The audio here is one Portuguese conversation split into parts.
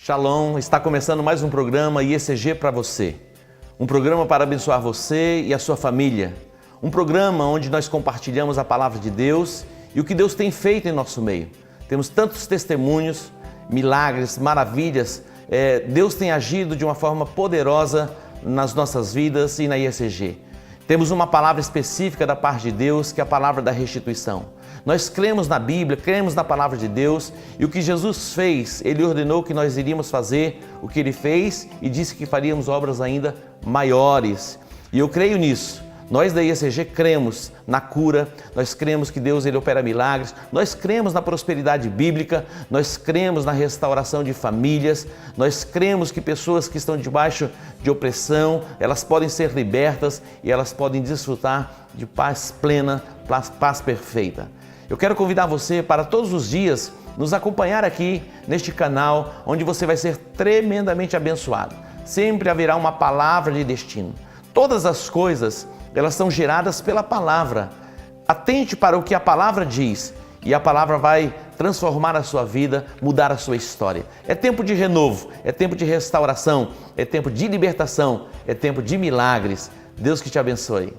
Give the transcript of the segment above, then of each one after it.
Shalom, está começando mais um programa IECG para você. Um programa para abençoar você e a sua família. Um programa onde nós compartilhamos a palavra de Deus e o que Deus tem feito em nosso meio. Temos tantos testemunhos, milagres, maravilhas. Deus tem agido de uma forma poderosa nas nossas vidas e na IECG. Temos uma palavra específica da parte de Deus, que é a palavra da restituição. Nós cremos na Bíblia, cremos na palavra de Deus e o que Jesus fez, Ele ordenou que nós iríamos fazer o que Ele fez e disse que faríamos obras ainda maiores. E eu creio nisso. Nós da IECG cremos na cura, nós cremos que Deus Ele opera milagres, nós cremos na prosperidade bíblica, nós cremos na restauração de famílias, nós cremos que pessoas que estão debaixo de opressão, elas podem ser libertas e elas podem desfrutar de paz plena, paz perfeita. Eu quero convidar você para todos os dias nos acompanhar aqui neste canal, onde você vai ser tremendamente abençoado. Sempre haverá uma palavra de destino. Todas as coisas, elas são geradas pela palavra. Atente para o que a palavra diz e a palavra vai transformar a sua vida, mudar a sua história. É tempo de renovo, é tempo de restauração, é tempo de libertação, é tempo de milagres. Deus que te abençoe.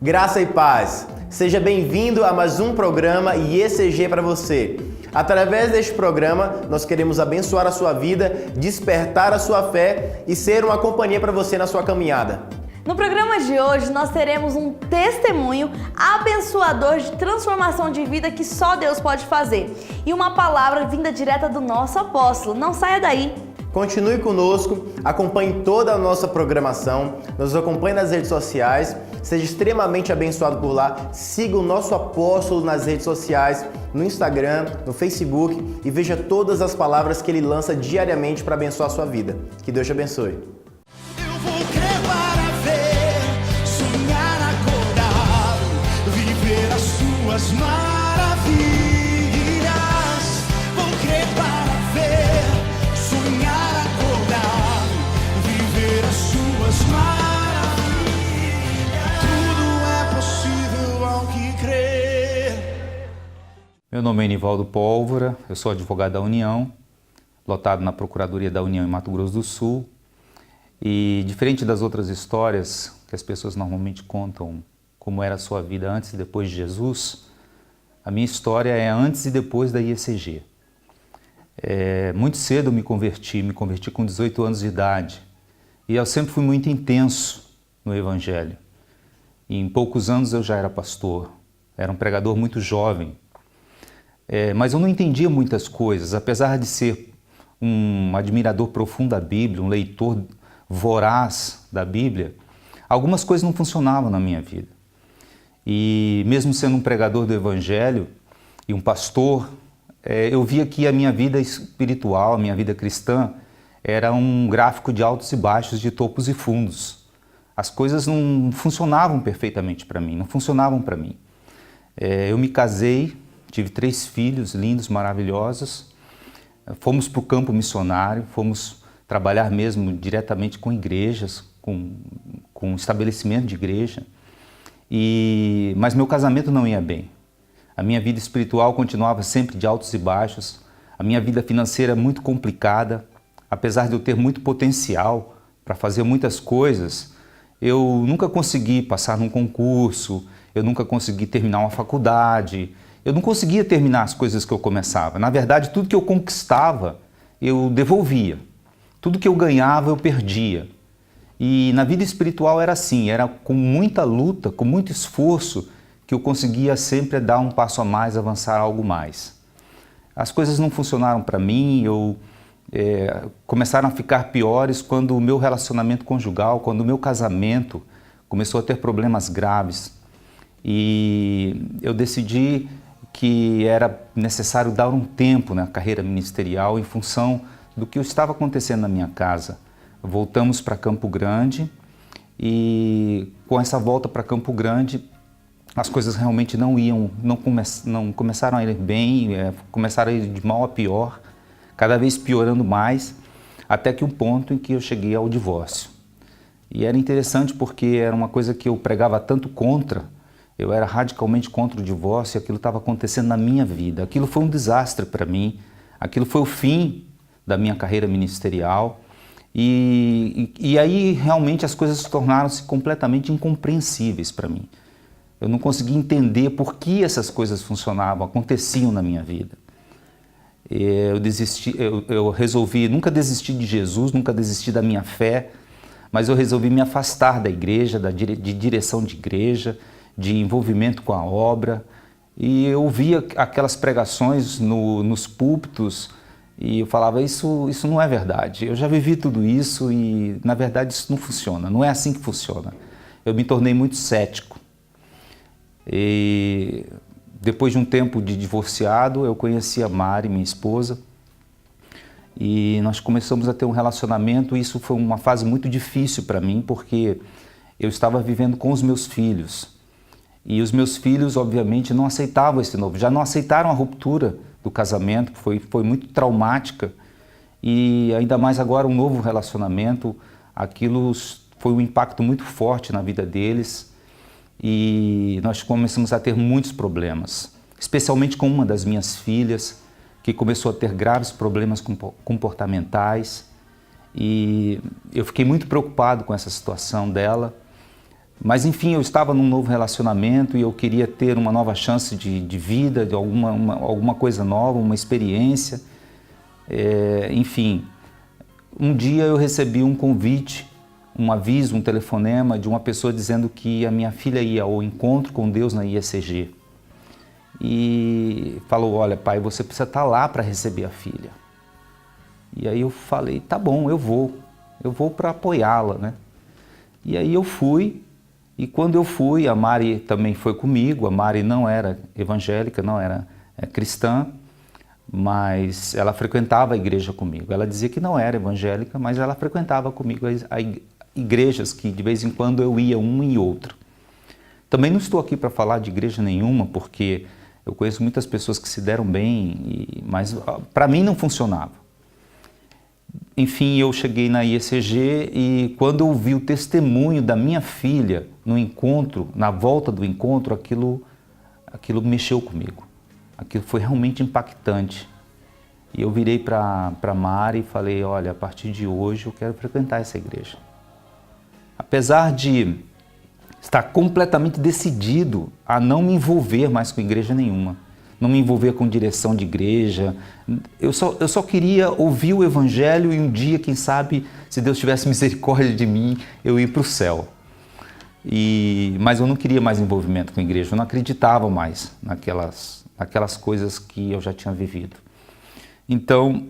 Graça e paz. Seja bem-vindo a mais um programa IECG para você. Através deste programa, nós queremos abençoar a sua vida, despertar a sua fé e ser uma companhia para você na sua caminhada. No programa de hoje, nós teremos um testemunho abençoador de transformação de vida que só Deus pode fazer. E uma palavra vinda direta do nosso apóstolo. Não saia daí! Continue conosco, acompanhe toda a nossa programação, nos acompanhe nas redes sociais, seja extremamente abençoado por lá, siga o nosso apóstolo nas redes sociais, no Instagram, no Facebook e veja todas as palavras que ele lança diariamente para abençoar a sua vida. Que Deus te abençoe. Eu vou crer para ver, sonhar acordado, viver as suas maravilhas. Vou crer para ver, sonhar acordado, viver as suas maravilhas. Tudo é possível ao que crer. Meu nome é Enivaldo Pólvora, eu sou advogado da União, lotado na Procuradoria da União em Mato Grosso do Sul. E diferente das outras histórias que as pessoas normalmente contam como era a sua vida antes e depois de Jesus, a minha história é antes e depois da IECG. Muito cedo eu me converti com 18 anos de idade. E eu sempre fui muito intenso no Evangelho. E em poucos anos eu já era pastor, era um pregador muito jovem. Mas eu não entendia muitas coisas, apesar de ser um admirador profundo da Bíblia, um leitor voraz da Bíblia, algumas coisas não funcionavam na minha vida. E mesmo sendo um pregador do Evangelho e um pastor, eu via que a minha vida espiritual, a minha vida cristã, era um gráfico de altos e baixos, de topos e fundos. As coisas não funcionavam perfeitamente para mim, não funcionavam para mim. Eu me casei, tive 3 filhos lindos, maravilhosos, fomos para o campo missionário, fomos trabalhar mesmo diretamente com igrejas, com estabelecimento de igreja, mas meu casamento não ia bem. A minha vida espiritual continuava sempre de altos e baixos, a minha vida financeira muito complicada, apesar de eu ter muito potencial para fazer muitas coisas, eu nunca consegui passar num concurso, eu nunca consegui terminar uma faculdade, eu não conseguia terminar as coisas que eu começava. Na verdade, tudo que eu conquistava, eu devolvia. Tudo que eu ganhava, eu perdia. E na vida espiritual era assim, era com muita luta, com muito esforço, que eu conseguia sempre dar um passo a mais, avançar algo mais. As coisas não funcionaram para mim, começaram a ficar piores quando o meu relacionamento conjugal, quando o meu casamento começou a ter problemas graves. E eu decidi que era necessário dar um tempo na carreira ministerial em função do que estava acontecendo na minha casa. Voltamos para Campo Grande e com essa volta para Campo Grande as coisas realmente não começaram a ir bem, começaram a ir de mal a pior, cada vez piorando mais, até que um ponto em que eu cheguei ao divórcio. E era interessante porque era uma coisa que eu pregava tanto contra, eu era radicalmente contra o divórcio e aquilo estava acontecendo na minha vida. Aquilo foi um desastre para mim, aquilo foi o fim da minha carreira ministerial. E aí realmente as coisas tornaram-se completamente incompreensíveis para mim. Eu não conseguia entender por que essas coisas funcionavam, aconteciam na minha vida. Eu resolvi, nunca desistir de Jesus, nunca desistir da minha fé, mas eu resolvi me afastar da igreja, de direção de igreja, de envolvimento com a obra. E eu via aquelas pregações nos púlpitos e eu falava, isso não é verdade. Eu já vivi tudo isso e, na verdade, isso não funciona. Não é assim que funciona. Eu me tornei muito cético. E depois de um tempo de divorciado, eu conheci a Mari, minha esposa, e nós começamos a ter um relacionamento. E isso foi uma fase muito difícil para mim, porque eu estava vivendo com os meus filhos. E os meus filhos, obviamente, não aceitavam esse novo, já não aceitaram a ruptura do casamento, que foi muito traumática, e ainda mais agora um novo relacionamento, aquilo foi um impacto muito forte na vida deles, e nós começamos a ter muitos problemas, especialmente com uma das minhas filhas, que começou a ter graves problemas comportamentais, e eu fiquei muito preocupado com essa situação dela. Mas enfim, eu estava num novo relacionamento e eu queria ter uma nova chance de vida, de alguma coisa nova, uma experiência. Enfim, um dia eu recebi um convite, um aviso, um telefonema de uma pessoa dizendo que a minha filha ia ao encontro com Deus na IECG. E falou, olha pai, você precisa estar lá para receber a filha. E aí eu falei, tá bom, eu vou para apoiá-la, né? E aí eu fui. E quando eu fui, a Mari também foi comigo. A Mari não era evangélica, não era cristã, mas ela frequentava a igreja comigo. Ela dizia que não era evangélica, mas ela frequentava comigo as igrejas que de vez em quando eu ia um e outro. Também não estou aqui para falar de igreja nenhuma, porque eu conheço muitas pessoas que se deram bem, mas para mim não funcionava. Enfim, eu cheguei na IECG e quando eu vi o testemunho da minha filha no encontro, na volta do encontro, aquilo mexeu comigo. Aquilo foi realmente impactante. E eu virei para Mari e falei, olha, a partir de hoje eu quero frequentar essa igreja. Apesar de estar completamente decidido a não me envolver mais com igreja nenhuma, não me envolver com direção de igreja. Eu só queria ouvir o evangelho e um dia, quem sabe, se Deus tivesse misericórdia de mim, eu ir para o céu. Mas eu não queria mais envolvimento com a igreja, eu não acreditava mais naquelas coisas que eu já tinha vivido. Então,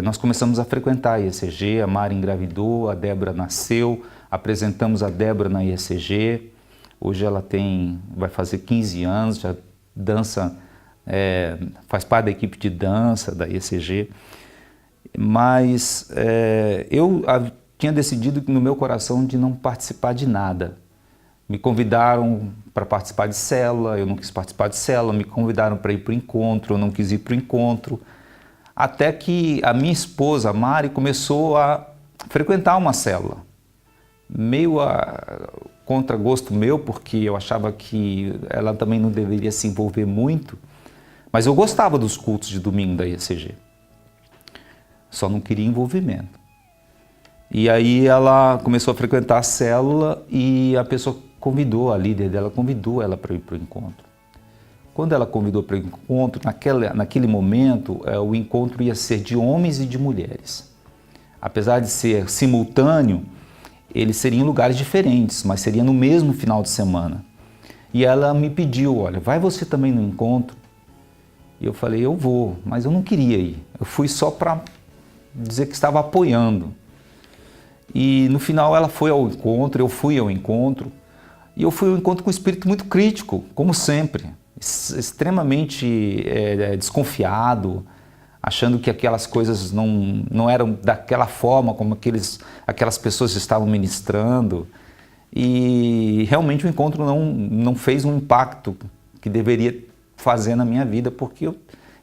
nós começamos a frequentar a IECG, a Mari engravidou, a Débora nasceu, apresentamos a Débora na IECG, hoje ela vai fazer 15 anos, já dança, faz parte da equipe de dança da IECG, mas eu tinha decidido no meu coração de não participar de nada. Me convidaram para participar de célula, eu não quis participar de célula, me convidaram para ir para o encontro, eu não quis ir para o encontro, até que a minha esposa, a Mari, começou a frequentar uma célula, meio a contragosto meu, porque eu achava que ela também não deveria se envolver muito, mas eu gostava dos cultos de domingo da IECG, só não queria envolvimento. E aí ela começou a frequentar a célula e a pessoa convidou, a líder dela convidou ela para ir para o encontro. Quando ela convidou para o encontro, naquele momento, o encontro ia ser de homens e de mulheres. Apesar de ser simultâneo, eles seriam em lugares diferentes, mas seria no mesmo final de semana. E ela me pediu, olha, vai você também no encontro? E eu falei, eu vou, mas eu não queria ir. Eu fui só para dizer que estava apoiando. E no final ela foi ao encontro, eu fui ao encontro. E eu fui ao encontro com um espírito muito crítico, como sempre. Extremamente desconfiado, achando que aquelas coisas não eram daquela forma como aquelas pessoas estavam ministrando. E realmente o encontro não fez um impacto que deveria fazer na minha vida, porque eu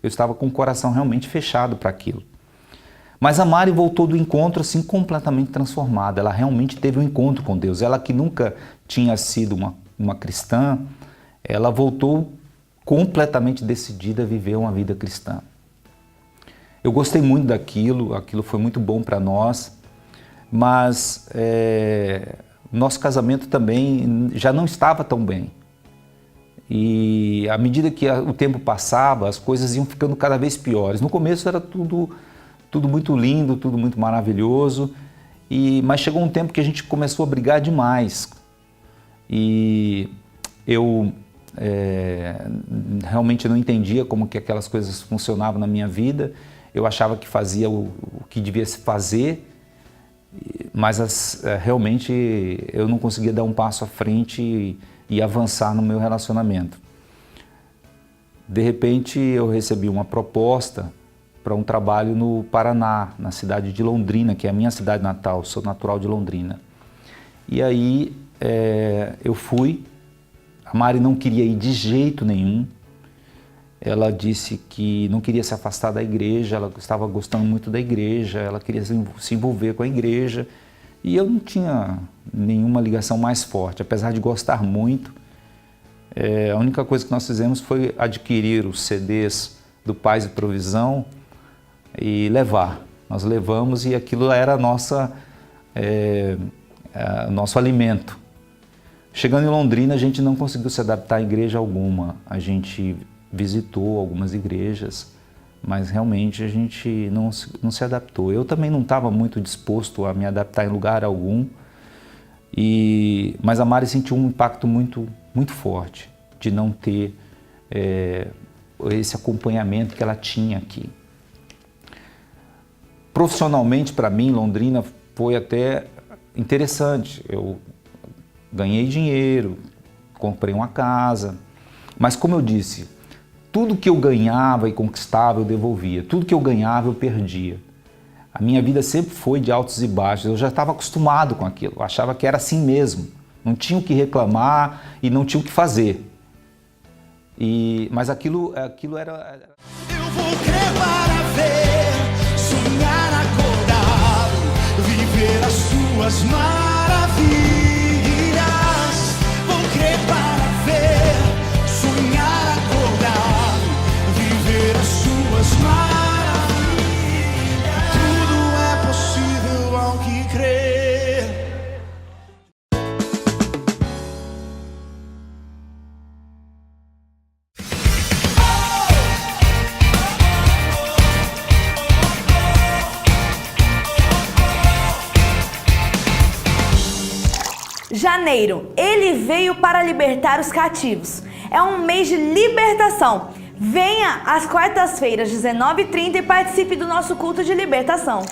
estava com o coração realmente fechado para aquilo. Mas a Mari voltou do encontro assim completamente transformada. Ela realmente teve um encontro com Deus. Ela que nunca tinha sido uma cristã, ela voltou completamente decidida a viver uma vida cristã. Eu gostei muito daquilo, aquilo foi muito bom para nós, mas nosso casamento também já não estava tão bem. E à medida que o tempo passava, as coisas iam ficando cada vez piores. No começo era tudo muito lindo, tudo muito maravilhoso, mas chegou um tempo que a gente começou a brigar demais. E eu realmente não entendia como que aquelas coisas funcionavam na minha vida. Eu achava que fazia o que devia se fazer, mas realmente eu não conseguia dar um passo à frente e avançar no meu relacionamento. De repente eu recebi uma proposta para um trabalho no Paraná, na cidade de Londrina, que é a minha cidade natal, sou natural de Londrina. E aí eu fui, a Mari não queria ir de jeito nenhum, ela disse que não queria se afastar da igreja, ela estava gostando muito da igreja, ela queria se envolver com a igreja, e eu não tinha nenhuma ligação mais forte, apesar de gostar muito. A única coisa que nós fizemos foi adquirir os CDs do Paz e Provisão e levar. Nós levamos e aquilo era nosso alimento. Chegando em Londrina, a gente não conseguiu se adaptar a igreja alguma. A gente visitou algumas igrejas, mas realmente a gente não se adaptou. Eu também não estava muito disposto a me adaptar em lugar algum, mas a Mari sentiu um impacto muito, muito forte de não ter esse acompanhamento que ela tinha aqui. Profissionalmente, para mim, Londrina foi até interessante. Eu ganhei dinheiro, comprei uma casa, mas como eu disse, tudo que eu ganhava e conquistava eu devolvia, tudo que eu ganhava eu perdia. A minha vida sempre foi de altos e baixos, eu já estava acostumado com aquilo, eu achava que era assim mesmo, não tinha o que reclamar e não tinha o que fazer. Mas aquilo era... Eu vou crer para ver, sonhar acordado, viver as suas maravilhas. Vou crer para ver, sonhar acordado, viver as suas maravilhas. Tudo é possível ao que crer. Janeiro, ele veio para libertar os cativos. É um mês de libertação. Venha às quartas-feiras, 19h30 e participe do nosso culto de libertação.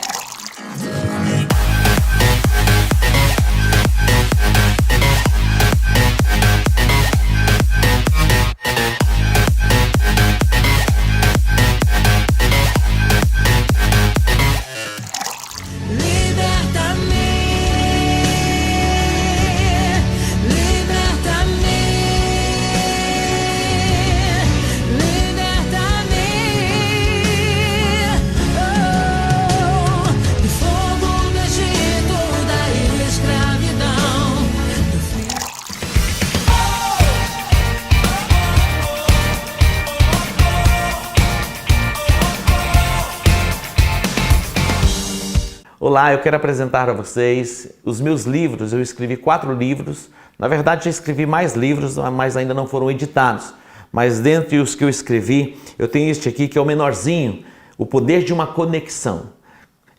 Olá, eu quero apresentar a vocês os meus livros. Eu escrevi 4 livros. Na verdade, já escrevi mais livros, mas ainda não foram editados. Mas dentre os que eu escrevi, eu tenho este aqui que é o menorzinho, O Poder de uma Conexão.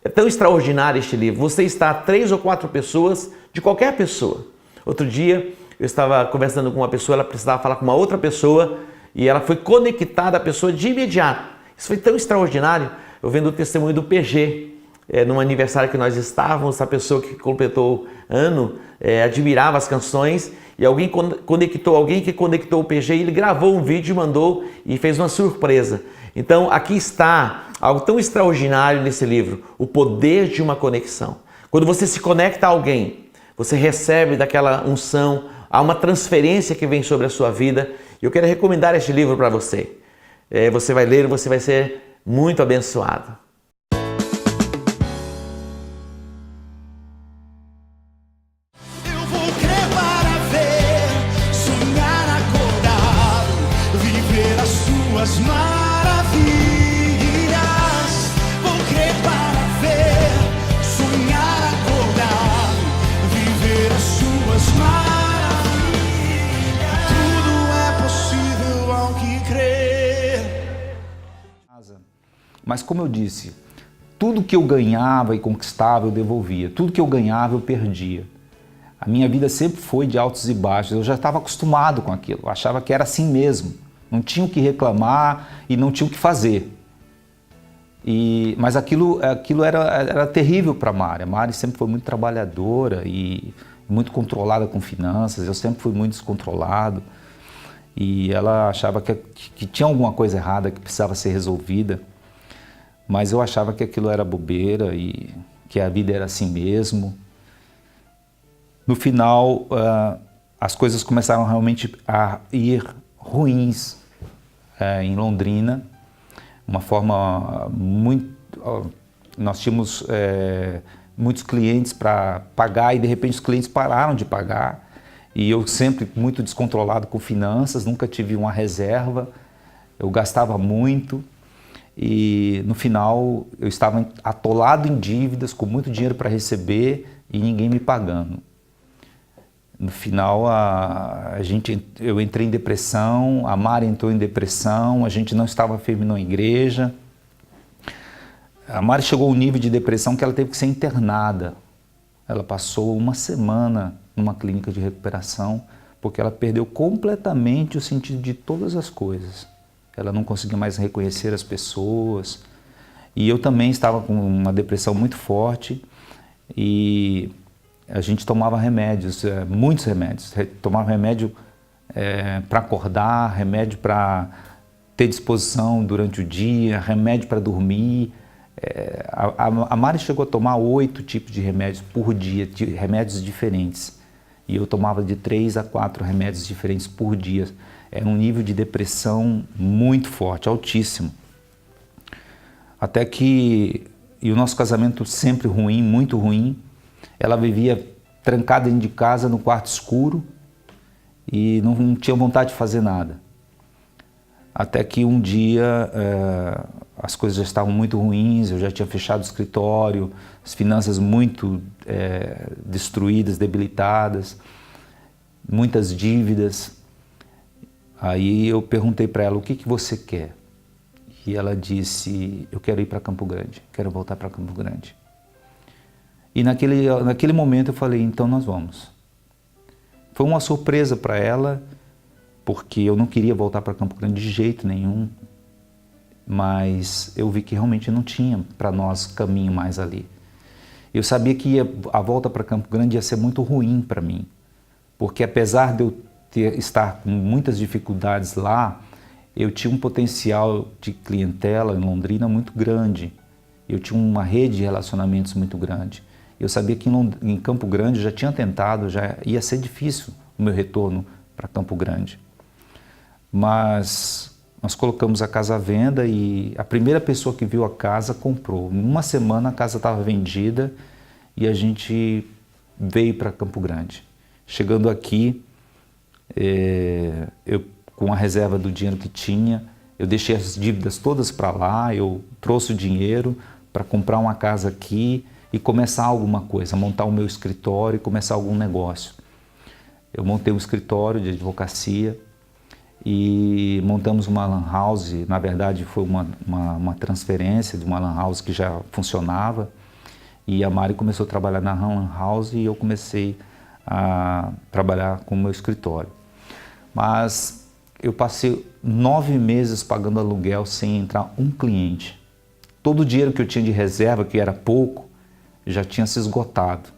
É tão extraordinário este livro. Você está a 3 ou 4 pessoas de qualquer pessoa. Outro dia, eu estava conversando com uma pessoa, ela precisava falar com uma outra pessoa e ela foi conectada à pessoa de imediato. Isso foi tão extraordinário. Eu vendo o testemunho do PG. Num aniversário que nós estávamos, a pessoa que completou ano admirava as canções e alguém que conectou o PG e ele gravou um vídeo e mandou e fez uma surpresa. Então aqui está algo tão extraordinário nesse livro, O Poder de uma Conexão. Quando você se conecta a alguém, você recebe daquela unção, há uma transferência que vem sobre a sua vida. E eu quero recomendar este livro para você. Você vai ler e você vai ser muito abençoado. As maravilhas, Mas como eu disse, tudo que eu ganhava e conquistava eu devolvia, tudo que eu ganhava eu perdia. A minha vida sempre foi de altos e baixos, eu já estava acostumado com aquilo, eu achava que era assim mesmo, não tinha o que reclamar e não tinha o que fazer. Mas aquilo era terrível para a Mari. A Mari sempre foi muito trabalhadora e muito controlada com finanças, eu sempre fui muito descontrolado. E ela achava que tinha alguma coisa errada que precisava ser resolvida, mas eu achava que aquilo era bobeira e que a vida era assim mesmo. No final, as coisas começaram realmente a ir ruins em Londrina, uma forma muito... Nós tínhamos muitos clientes para pagar e de repente os clientes pararam de pagar. E eu sempre muito descontrolado com finanças, nunca tive uma reserva, eu gastava muito e no final eu estava atolado em dívidas, com muito dinheiro para receber e ninguém me pagando. No final eu entrei em depressão, a Mari entrou em depressão, a gente não estava firme na igreja. A Mari chegou a um nível de depressão que ela teve que ser internada. Ela passou uma semana numa clínica de recuperação, porque ela perdeu completamente o sentido de todas as coisas. Ela não conseguia mais reconhecer as pessoas. E eu também estava com uma depressão muito forte e a gente tomava remédios, muitos remédios. Tomava remédio para acordar, remédio para ter disposição durante o dia, remédio para dormir. A Mari chegou a tomar 8 tipos de remédios por dia, de remédios diferentes. E eu tomava de 3 a 4 remédios diferentes por dia. Era um nível de depressão muito forte, altíssimo. Até que, e o nosso casamento sempre ruim, muito ruim, ela vivia trancada dentro de casa, no quarto escuro, e não tinha vontade de fazer nada. Até que um dia as coisas já estavam muito ruins, eu já tinha fechado o escritório, as finanças muito destruídas, debilitadas, muitas dívidas. Aí eu perguntei para ela, o que você quer? E ela disse, eu quero ir para Campo Grande, quero voltar para Campo Grande. E naquele momento eu falei, então nós vamos. Foi uma surpresa para ela, porque eu não queria voltar para Campo Grande de jeito nenhum, mas eu vi que realmente não tinha para nós caminho mais ali. Eu sabia que a volta para Campo Grande ia ser muito ruim para mim, porque apesar de eu estar com muitas dificuldades lá, eu tinha um potencial de clientela em Londrina muito grande, eu tinha uma rede de relacionamentos muito grande. Eu sabia que em Campo Grande já tinha tentado, já ia ser difícil o meu retorno para Campo Grande. Mas nós colocamos a casa à venda e a primeira pessoa que viu a casa comprou. Em uma semana a casa estava vendida e a gente veio para Campo Grande. Chegando aqui, eu com a reserva do dinheiro que tinha, eu deixei as dívidas todas para lá, eu trouxe o dinheiro para comprar uma casa aqui e começar alguma coisa, montar o meu escritório e começar algum negócio. Eu montei um escritório de advocacia e montamos uma lan house. Na verdade foi uma transferência de uma lan house que já funcionava, e a Mari começou a trabalhar na lan house e eu comecei a trabalhar com o meu escritório. Mas eu passei 9 meses pagando aluguel sem entrar um cliente. Todo o dinheiro que eu tinha de reserva, que era pouco, já tinha se esgotado.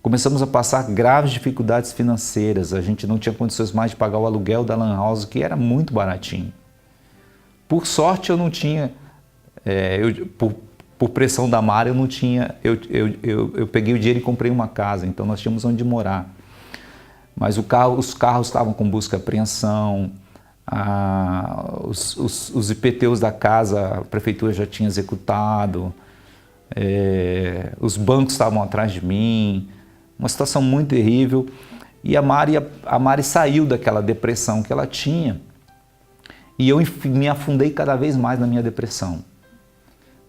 Começamos a passar graves dificuldades financeiras, a gente não tinha condições mais de pagar o aluguel da lan house, que era muito baratinho. Por sorte eu não tinha, por pressão da Mari eu não tinha, eu peguei o dinheiro e comprei uma casa, então nós tínhamos onde morar. Mas os carros estavam com busca e apreensão, os IPTUs da casa a prefeitura já tinha executado, os bancos estavam atrás de mim, uma situação muito terrível. E a Mari saiu daquela depressão que ela tinha e eu me afundei cada vez mais na minha depressão.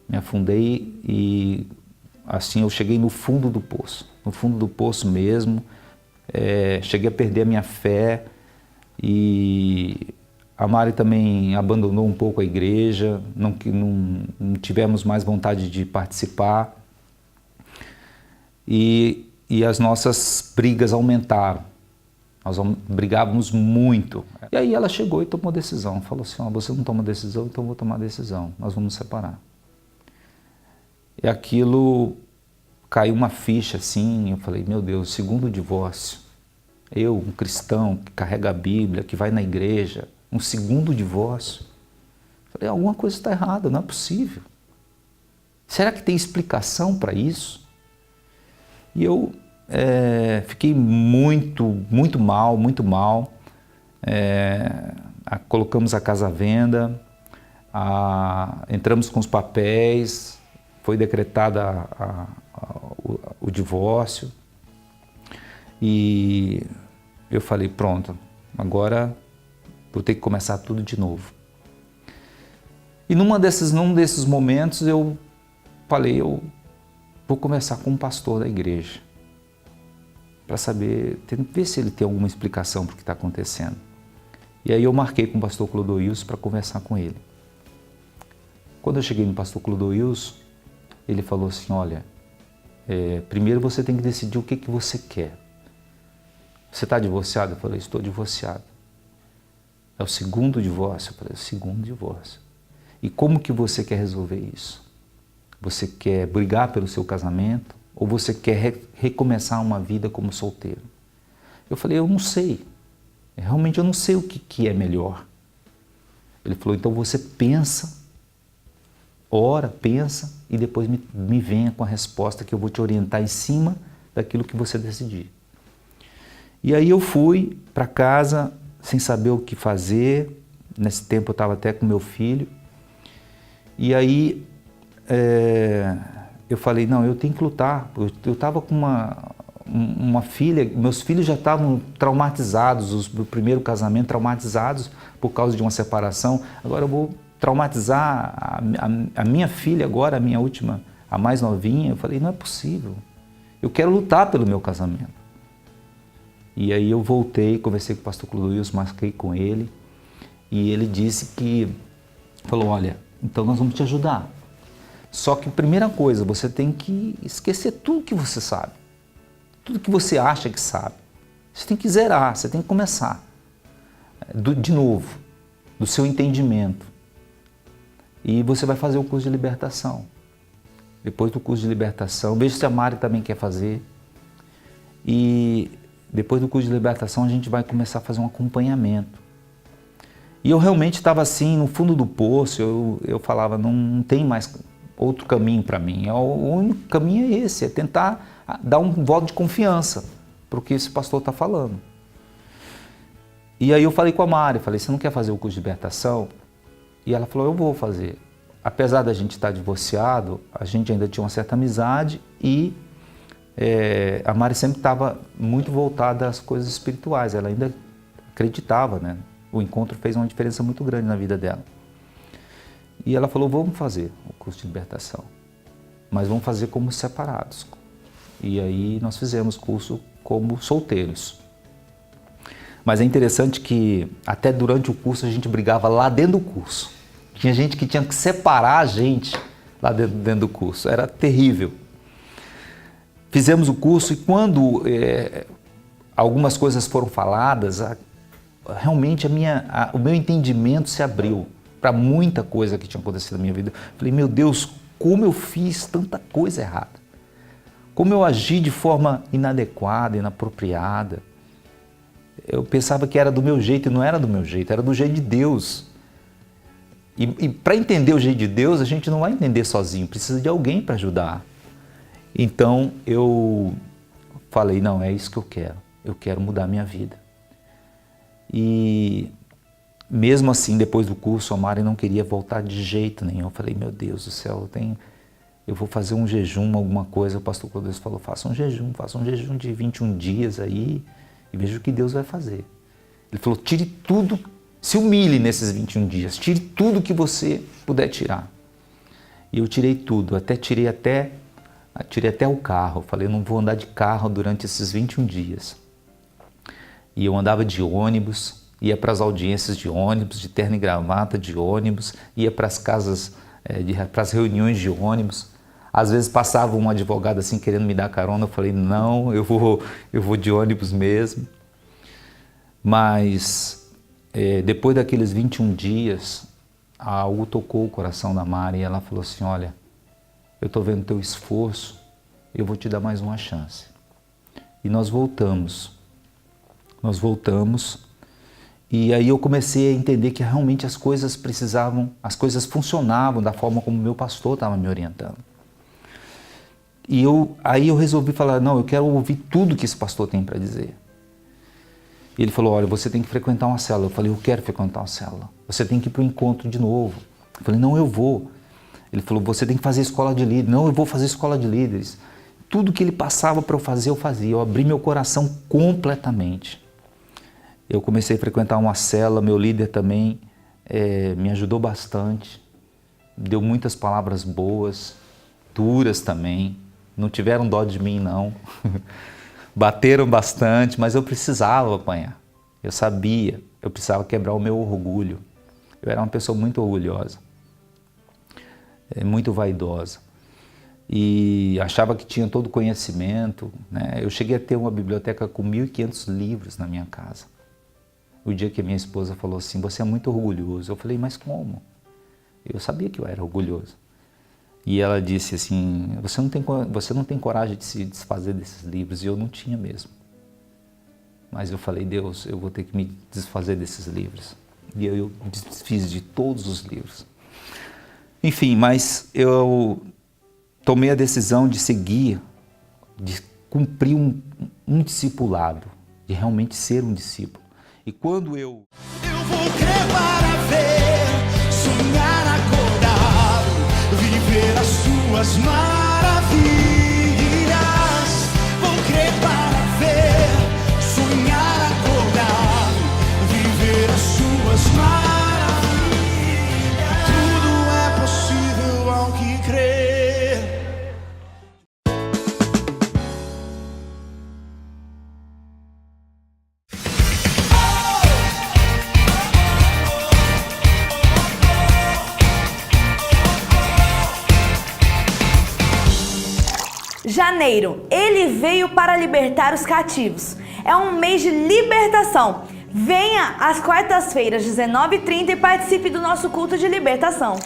Me afundei e assim eu cheguei no fundo do poço mesmo. Cheguei a perder a minha fé e A Mari também abandonou um pouco a igreja, não tivemos mais vontade de participar. E as nossas brigas aumentaram. Nós brigávamos muito. E aí ela chegou e tomou decisão. Falou assim, você não toma decisão, então eu vou tomar decisão. Nós vamos nos separar. E aquilo caiu uma ficha assim, eu falei, meu Deus, segundo divórcio. Eu, um cristão que carrega a Bíblia, que vai na igreja, um segundo divórcio. Falei, alguma coisa está errada, não é possível. Será que tem explicação para isso? E eu fiquei muito mal. Colocamos a casa à venda, entramos com os papéis, foi decretada o divórcio. E eu falei, pronto, agora vou ter que começar tudo de novo. E num desses momentos eu falei, eu vou conversar com um pastor da igreja para saber, ver se ele tem alguma explicação para o que está acontecendo. E aí eu marquei com o pastor Clodoilson para conversar com ele. Quando eu cheguei no pastor Clodoilson, ele falou assim, olha, primeiro você tem que decidir o que você quer. Você está divorciado? Eu falei, estou divorciado. É o segundo divórcio? Eu falei, o segundo divórcio. E como que você quer resolver isso? Você quer brigar pelo seu casamento ou você quer recomeçar uma vida como solteiro? Eu falei, eu não sei. Realmente eu não sei o que é melhor. Ele falou, então você pensa, ora, pensa e depois me venha com a resposta que eu vou te orientar em cima daquilo que você decidir. E aí eu fui para casa sem saber o que fazer. Nesse tempo eu estava até com meu filho. E aí eu falei, não, eu tenho que lutar. Eu estava com uma filha, meus filhos já estavam traumatizados, do primeiro casamento, traumatizados por causa de uma separação. Agora eu vou traumatizar a minha filha agora, a minha última, a mais novinha. Eu falei, não é possível. Eu quero lutar pelo meu casamento. E aí eu voltei, conversei com o pastor Clodoilson, marquei com ele. E ele falou, olha, então nós vamos te ajudar. Só que, primeira coisa, você tem que esquecer tudo que você sabe. Tudo que você acha que sabe. Você tem que zerar, você tem que começar. De novo, do seu entendimento. E você vai fazer o curso de libertação. Depois do curso de libertação, veja se a Mari também quer fazer. E depois do curso de libertação, a gente vai começar a fazer um acompanhamento. E eu realmente estava assim, no fundo do poço, eu falava, não tem mais outro caminho para mim. O único caminho é esse, é tentar dar um voto de confiança para o que esse pastor está falando. E aí eu falei com a Mari, falei, você não quer fazer o curso de libertação? E ela falou, eu vou fazer. Apesar da gente estar divorciado, a gente ainda tinha uma certa amizade e a Mari sempre estava muito voltada às coisas espirituais, ela ainda acreditava, né? O encontro fez uma diferença muito grande na vida dela. E ela falou, vamos fazer o curso de libertação, mas vamos fazer como separados. E aí nós fizemos curso como solteiros. Mas é interessante que até durante o curso a gente brigava lá dentro do curso. Tinha gente que tinha que separar a gente lá dentro do curso, era terrível. Fizemos o curso e quando algumas coisas foram faladas, realmente o meu entendimento se abriu para muita coisa que tinha acontecido na minha vida. Falei, meu Deus, como eu fiz tanta coisa errada. Como eu agi de forma inadequada, inapropriada. Eu pensava que era do meu jeito e não era do meu jeito, era do jeito de Deus. E para entender o jeito de Deus, a gente não vai entender sozinho, precisa de alguém para ajudar. Então eu falei, não, é isso que eu quero mudar a minha vida. E mesmo assim, depois do curso, a Mari não queria voltar de jeito nenhum. Eu falei, meu Deus do céu, eu vou fazer um jejum, alguma coisa. O pastor Clodoilson falou, faça um jejum de 21 dias aí e veja o que Deus vai fazer. Ele falou, tire tudo, se humilhe nesses 21 dias, tire tudo que você puder tirar. E eu tirei tudo, tirei até o carro. Eu falei, eu não vou andar de carro durante esses 21 dias. E eu andava de ônibus, ia para as audiências de ônibus, de terno e gravata de ônibus, ia para as casas, para as reuniões de ônibus. Às vezes passava um advogado assim querendo me dar carona, eu falei, não, eu vou de ônibus mesmo. Mas depois daqueles 21 dias, algo tocou o coração da Mari e ela falou assim, olha, eu estou vendo teu esforço, eu vou te dar mais uma chance. E nós voltamos. E aí eu comecei a entender que realmente as coisas funcionavam da forma como meu pastor estava me orientando. E aí eu resolvi falar, não, eu quero ouvir tudo que esse pastor tem para dizer. E ele falou, olha, você tem que frequentar uma célula. Eu falei, eu quero frequentar uma célula. Você tem que ir para o encontro de novo. Eu falei, não, eu vou. Ele falou, você tem que fazer escola de líderes. Não, eu vou fazer escola de líderes. Tudo que ele passava para eu fazer, eu fazia. Eu abri meu coração completamente. Eu comecei a frequentar uma célula, meu líder também me ajudou bastante. Deu muitas palavras boas, duras também. Não tiveram dó de mim, não. Bateram bastante, mas eu precisava apanhar. Eu sabia, eu precisava quebrar o meu orgulho. Eu era uma pessoa muito orgulhosa, muito vaidosa. E achava que tinha todo o conhecimento, né? Eu cheguei a ter uma biblioteca com 1.500 livros na minha casa. O dia que a minha esposa falou assim, você é muito orgulhoso. Eu falei, mas como? Eu sabia que eu era orgulhoso. E ela disse assim, você não tem coragem de se desfazer desses livros. E eu não tinha mesmo. Mas eu falei, Deus, eu vou ter que me desfazer desses livros. E eu desfiz de todos os livros. Enfim, mas eu tomei a decisão de seguir, de cumprir um discipulado, de realmente ser um discípulo. E quando eu vou crer para ver, sonhar acordado, viver as suas maravilhas. Vou crer para ver, sonhar acordado, viver as suas maravilhas. Tudo é possível ao que crer. Janeiro, ele veio para libertar os cativos. É um mês de libertação. Venha às quartas-feiras, 19h30 e participe do nosso culto de libertação.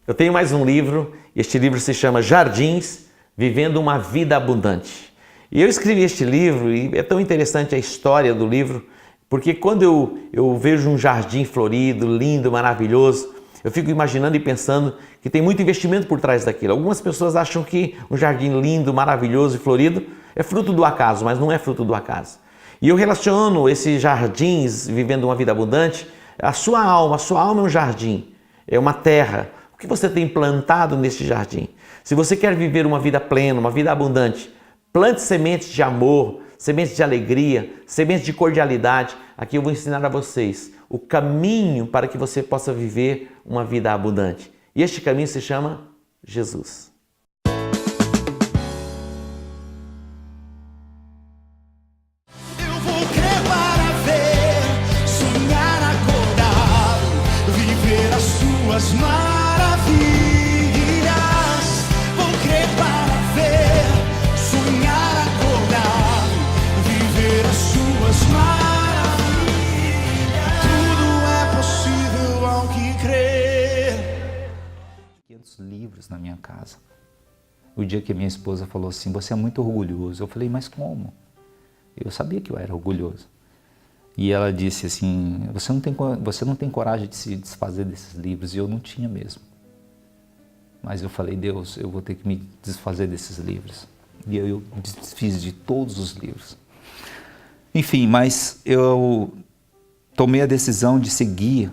Eu tenho mais um livro, este livro se chama Jardins, Vivendo uma Vida Abundante. E eu escrevi este livro e é tão interessante a história do livro, porque quando eu vejo um jardim florido, lindo, maravilhoso, eu fico imaginando e pensando que tem muito investimento por trás daquilo. Algumas pessoas acham que um jardim lindo, maravilhoso e florido é fruto do acaso, mas não é fruto do acaso. E eu relaciono esses jardins, vivendo uma vida abundante, a sua alma é um jardim, é uma terra. O que você tem plantado neste jardim? Se você quer viver uma vida plena, uma vida abundante, plante sementes de amor, sementes de alegria, sementes de cordialidade. Aqui eu vou ensinar a vocês o caminho para que você possa viver uma vida abundante. E este caminho se chama Jesus. Eu vou crer para ver, sonhar acordado, viver as suas maravilhas. Vou crer para ver, sonhar acordado, viver as suas maravilhas. Tudo é possível ao que crer. 500 livros na minha casa. O dia que a minha esposa falou assim, você é muito orgulhoso. Eu falei, mas como? Eu sabia que eu era orgulhoso. E ela disse assim, você não tem coragem de se desfazer desses livros. E eu não tinha mesmo. Mas eu falei, Deus, eu vou ter que me desfazer desses livros. E eu desfiz de todos os livros. Enfim, mas eu tomei a decisão de seguir,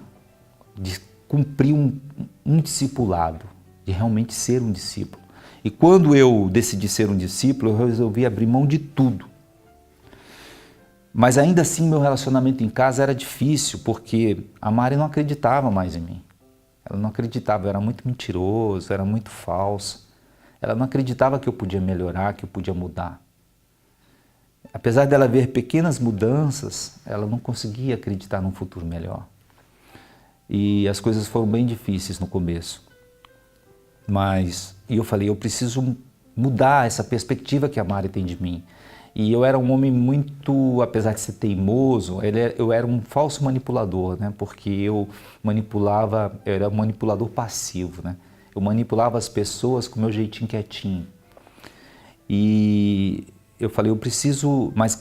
de cumprir um discipulado, de realmente ser um discípulo. E quando eu decidi ser um discípulo, eu resolvi abrir mão de tudo. Mas ainda assim, meu relacionamento em casa era difícil, porque a Mari não acreditava mais em mim. Ela não acreditava, eu era muito mentiroso, era muito falso. Ela não acreditava que eu podia melhorar, que eu podia mudar. Apesar dela ver pequenas mudanças, ela não conseguia acreditar num futuro melhor. E as coisas foram bem difíceis no começo. E eu falei, eu preciso mudar essa perspectiva que a Mari tem de mim. E eu era um homem muito, apesar de ser teimoso, eu era um falso manipulador, né? Porque eu era um manipulador passivo, né? Eu manipulava as pessoas com o meu jeitinho quietinho. E eu falei, eu preciso... Mas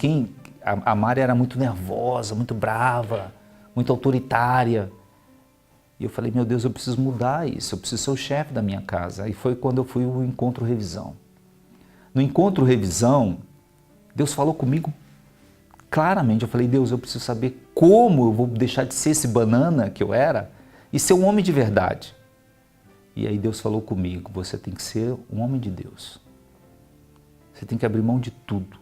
a Mari era muito nervosa, muito brava, muito autoritária. E eu falei, meu Deus, eu preciso mudar isso, eu preciso ser o chefe da minha casa. E foi quando eu fui ao Encontro Revisão. No Encontro Revisão, Deus falou comigo claramente. Eu falei, Deus, eu preciso saber como eu vou deixar de ser esse banana que eu era e ser um homem de verdade. E aí Deus falou comigo, você tem que ser um homem de Deus. Você tem que abrir mão de tudo,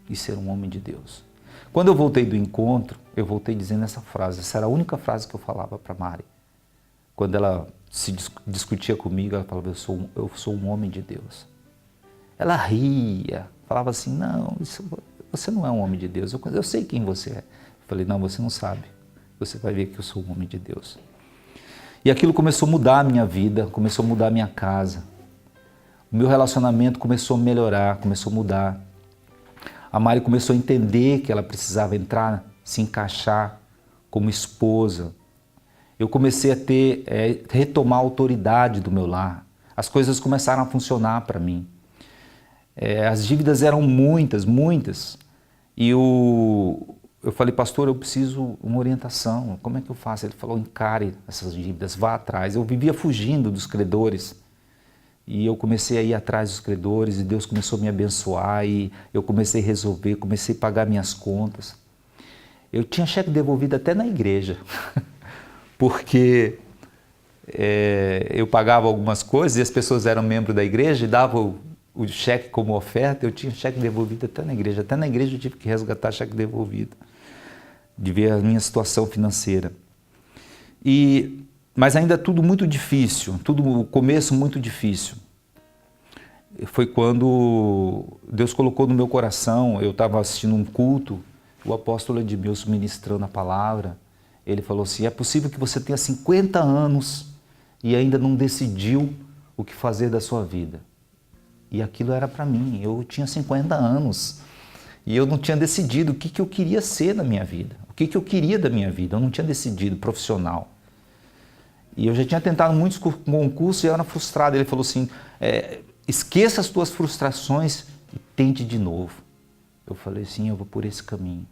e ser um homem de Deus. Quando eu voltei do encontro, eu voltei dizendo essa frase. Essa era a única frase que eu falava para Mari. Quando ela se discutia comigo, ela falava, eu sou um homem de Deus. Ela ria, falava assim, não, você não é um homem de Deus, eu sei quem você é. Eu falei, não, você não sabe, você vai ver que eu sou um homem de Deus. E aquilo começou a mudar a minha vida, começou a mudar a minha casa. O meu relacionamento começou a melhorar, começou a mudar. A Mari começou a entender que ela precisava entrar, se encaixar como esposa. Eu comecei a retomar a autoridade do meu lar. As coisas começaram a funcionar para mim. As dívidas eram muitas. E eu falei, pastor, eu preciso uma orientação. Como é que eu faço? Ele falou, encare essas dívidas, vá atrás. Eu vivia fugindo dos credores. E eu comecei a ir atrás dos credores e Deus começou a me abençoar e eu comecei a resolver, comecei a pagar minhas contas. Eu tinha cheque devolvido até na igreja, porque eu pagava algumas coisas e as pessoas eram membros da igreja e davam o cheque como oferta. Eu tinha cheque devolvido até na igreja eu tive que resgatar cheque devolvido, de ver a minha situação financeira. Mas ainda tudo muito difícil, o começo muito difícil. Foi quando Deus colocou no meu coração, eu estava assistindo um culto, o apóstolo Edmilson ministrando a palavra, ele falou assim, é possível que você tenha 50 anos e ainda não decidiu o que fazer da sua vida. E aquilo era para mim, eu tinha 50 anos e eu não tinha decidido o que eu queria ser na minha vida, o que eu queria da minha vida, eu não tinha decidido profissional. E eu já tinha tentado muitos concursos e eu era frustrado. Ele falou assim, esqueça as tuas frustrações e tente de novo. Eu falei assim, eu vou por esse caminho.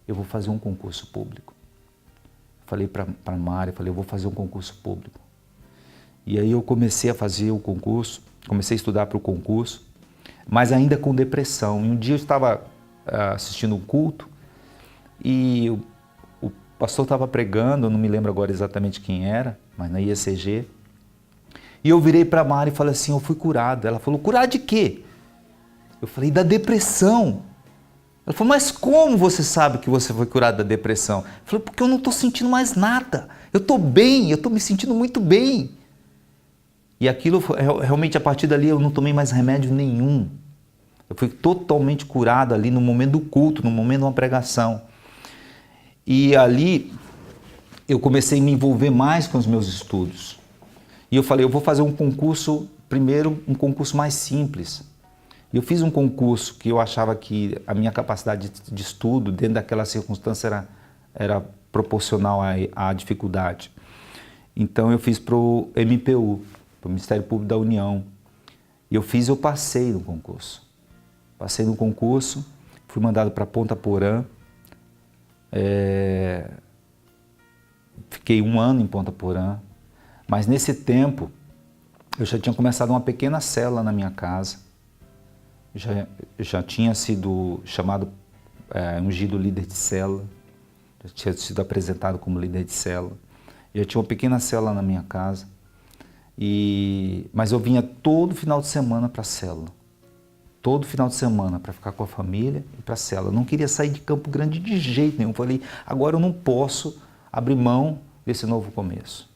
Eu vou fazer um concurso público. Falei para a Mari, eu vou fazer um concurso público. E aí eu comecei a fazer o concurso, comecei a estudar para o concurso, mas ainda com depressão. E um dia eu estava assistindo um culto e o pastor estava pregando, eu não me lembro agora exatamente quem era, mas na IECG. E eu virei para a Mari e falei assim, eu fui curado. Ela falou, curado de quê? Eu falei, da depressão. Ela falou, mas como você sabe que você foi curado da depressão? Eu falei, porque eu não estou sentindo mais nada. Eu estou bem, eu estou me sentindo muito bem. E aquilo, realmente, a partir dali, eu não tomei mais remédio nenhum. Eu fui totalmente curado ali no momento do culto, no momento de uma pregação. E ali, eu comecei a me envolver mais com os meus estudos. E eu falei, eu vou fazer um concurso, primeiro, um concurso mais simples. E eu fiz um concurso que eu achava que a minha capacidade de estudo, dentro daquela circunstância, era proporcional à dificuldade. Então, eu fiz para o MPU, para o Ministério Público da União. E eu passei no concurso. Passei no concurso, fui mandado para Ponta Porã. Fiquei 1 ano em Ponta Porã, mas nesse tempo eu já tinha começado uma pequena célula na minha casa. Já tinha sido chamado, ungido líder de célula, já tinha sido apresentado como líder de célula. Já tinha uma pequena célula na minha casa, mas eu vinha todo final de semana para a célula. Todo final de semana para ficar com a família e para a célula. Eu não queria sair de Campo Grande de jeito nenhum. Falei, agora eu não posso abrir mão desse novo começo.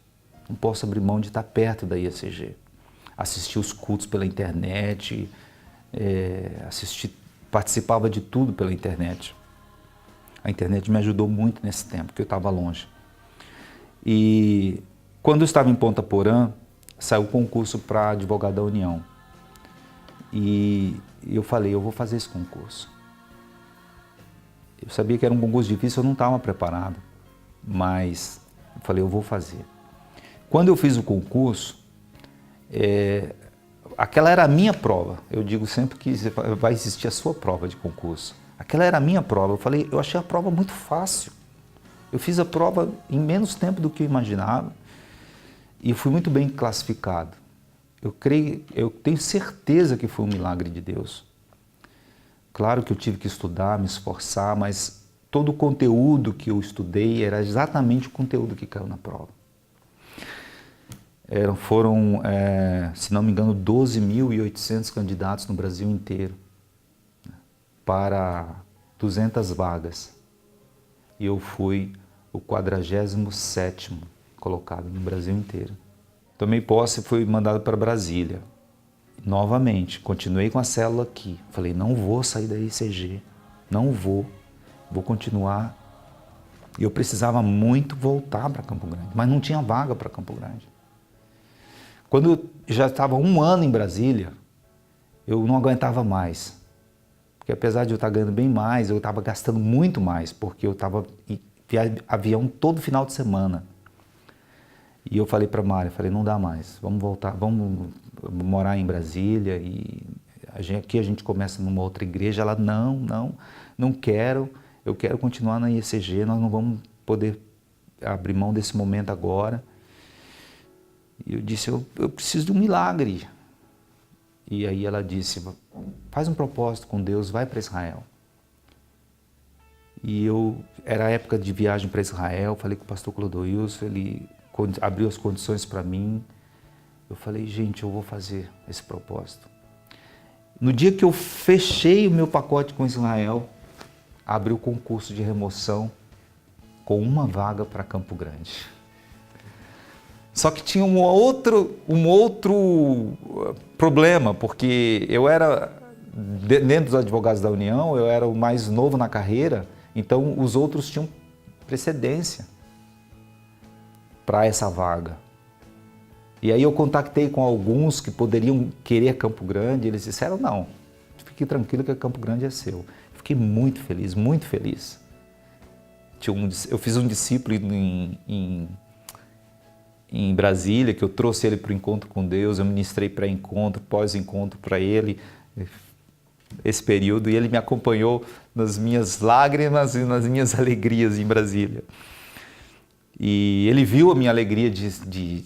Não posso abrir mão de estar perto da IECG. Assistir os cultos pela internet, participava de tudo pela internet. A internet me ajudou muito nesse tempo, porque eu estava longe. E quando eu estava em Ponta Porã, saiu o concurso para advogado da União. E eu falei, eu vou fazer esse concurso. Eu sabia que era um concurso difícil, eu não estava preparado, mas eu falei, eu vou fazer. Quando eu fiz o concurso, aquela era a minha prova. Eu digo sempre que vai existir a sua prova de concurso. Aquela era a minha prova. Eu falei, eu achei a prova muito fácil. Eu fiz a prova em menos tempo do que eu imaginava e fui muito bem classificado. Eu tenho certeza que foi um milagre de Deus. Claro que eu tive que estudar, me esforçar, mas todo o conteúdo que eu estudei era exatamente o conteúdo que caiu na prova. Foram, se não me engano, 12.800 candidatos no Brasil inteiro para 200 vagas. E eu fui o 47º colocado no Brasil inteiro. Tomei posse e fui mandado para Brasília. Novamente, continuei com a célula aqui. Falei, não vou sair da ICG, não vou continuar. E eu precisava muito voltar para Campo Grande, mas não tinha vaga para Campo Grande. Quando eu já estava 1 ano em Brasília, eu não aguentava mais. Porque apesar de eu estar ganhando bem mais, eu estava gastando muito mais, porque eu estava via avião todo final de semana. E eu falei para a Mari, não dá mais, vamos voltar, vamos morar em Brasília e aqui a gente começa numa outra igreja. Ela, não quero, eu quero continuar na IECG, nós não vamos poder abrir mão desse momento agora. E eu disse, eu preciso de um milagre. E aí ela disse, faz um propósito com Deus, vai para Israel. E era a época de viagem para Israel, falei com o pastor Clodoilson, ele abriu as condições para mim. Eu falei, gente, eu vou fazer esse propósito. No dia que eu fechei o meu pacote com Israel, abriu o concurso de remoção com uma vaga para Campo Grande. Só que tinha um outro problema, porque eu era, dentro dos advogados da União, eu era o mais novo na carreira, então os outros tinham precedência para essa vaga. E aí eu contactei com alguns que poderiam querer Campo Grande, e eles disseram, não, fique tranquilo que Campo Grande é seu. Fiquei muito feliz, muito feliz. Eu fiz um discípulo em Brasília, que eu trouxe ele para o encontro com Deus, eu ministrei pré-encontro, pós-encontro para ele, esse período, e ele me acompanhou nas minhas lágrimas e nas minhas alegrias em Brasília. E ele viu a minha alegria de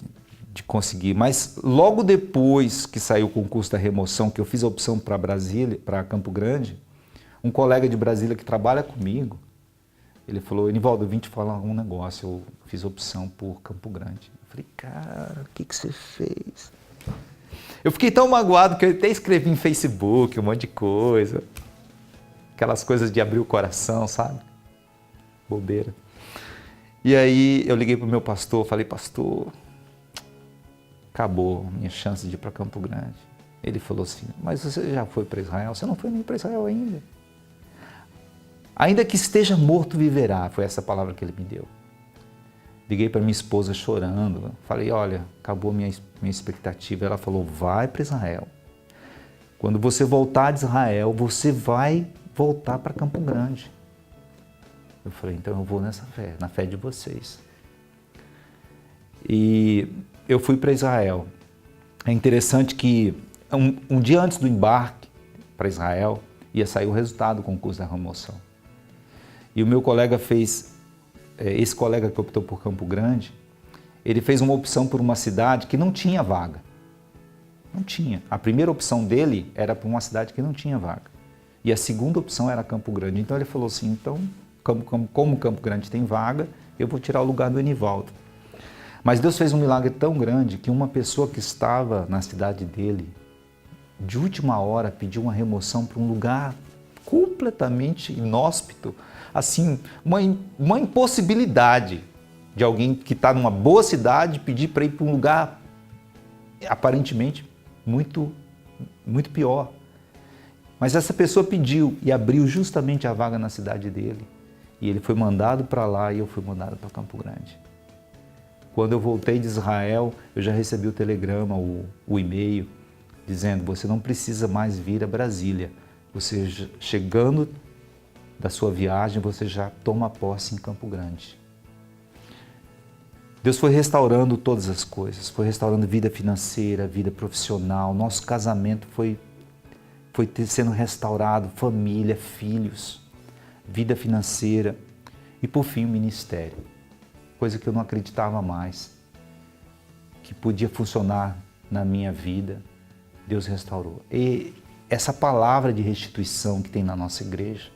conseguir, mas logo depois que saiu o concurso da remoção, que eu fiz a opção para Brasília, para Campo Grande, um colega de Brasília que trabalha comigo, ele falou, Enivaldo, eu vim te falar um negócio, eu fiz a opção por Campo Grande. Eu falei, cara, o que você fez? Eu fiquei tão magoado que eu até escrevi em Facebook um monte de coisa, aquelas coisas de abrir o coração, sabe? Bobeira. E aí eu liguei para o meu pastor, falei, pastor, acabou a minha chance de ir para Campo Grande. Ele falou assim, mas você já foi para Israel? Você não foi nem para Israel ainda. Ainda que esteja morto, viverá, foi essa palavra que ele me deu. Liguei para minha esposa chorando, falei, olha, acabou minha expectativa. Ela falou, vai para Israel. Quando você voltar de Israel, você vai voltar para Campo Grande. Eu falei, então eu vou nessa fé, na fé de vocês. E eu fui para Israel. É interessante que um dia antes do embarque para Israel, ia sair o resultado do concurso da remoção. E o meu colega fez, esse colega que optou por Campo Grande, ele fez uma opção por uma cidade que não tinha vaga. Não tinha. A primeira opção dele era para uma cidade que não tinha vaga. E a segunda opção era Campo Grande. Então ele falou assim, então, como Campo Grande tem vaga, eu vou tirar o lugar do Enivaldo. Mas Deus fez um milagre tão grande que uma pessoa que estava na cidade dele, de última hora, pediu uma remoção para um lugar completamente inóspito. Assim, uma impossibilidade de alguém que está numa boa cidade pedir para ir para um lugar aparentemente muito pior. Mas essa pessoa pediu e abriu justamente a vaga na cidade dele. E ele foi mandado para lá e eu fui mandado para Campo Grande. Quando eu voltei de Israel, eu já recebi o telegrama, o e-mail, dizendo, você não precisa mais vir a Brasília. Você, chegando da sua viagem, você já toma posse em Campo Grande. Deus foi restaurando todas as coisas, foi restaurando vida financeira, vida profissional, nosso casamento foi sendo restaurado, família, filhos, vida financeira e, por fim, o ministério. Coisa que eu não acreditava mais, que podia funcionar na minha vida, Deus restaurou. E essa palavra de restituição que tem na nossa igreja,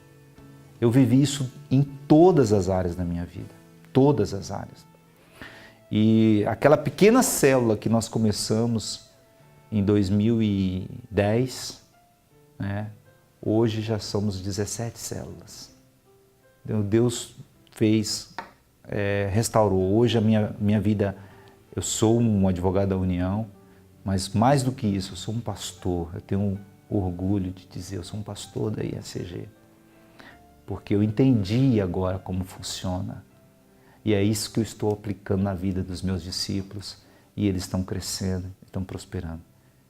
eu vivi isso em todas as áreas da minha vida, todas as áreas. E aquela pequena célula que nós começamos em 2010, né, hoje já somos 17 células. Deus fez, restaurou. Hoje a minha vida, eu sou um advogado da União, mas mais do que isso, eu sou um pastor. Eu tenho orgulho de dizer, eu sou um pastor da ISG, porque eu entendi agora como funciona. E é isso que eu estou aplicando na vida dos meus discípulos e eles estão crescendo, estão prosperando.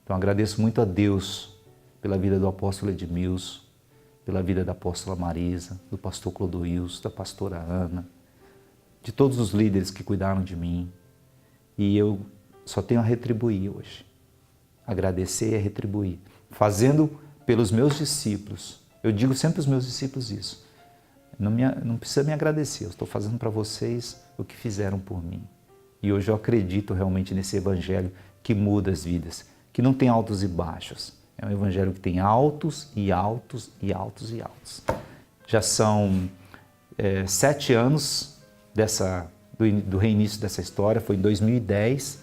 Então agradeço muito a Deus pela vida do apóstolo Edmilson, pela vida da apóstola Marisa, do pastor Clodoilson, da pastora Ana, de todos os líderes que cuidaram de mim. E eu só tenho a retribuir hoje. Agradecer e retribuir. Fazendo pelos meus discípulos. Eu digo sempre aos meus discípulos isso. Não precisa me agradecer, eu estou fazendo para vocês o que fizeram por mim. E hoje eu acredito realmente nesse evangelho que muda as vidas, que não tem altos e baixos. É um evangelho que tem altos e altos e altos e altos. Já são 7 anos do reinício dessa história, foi em 2010.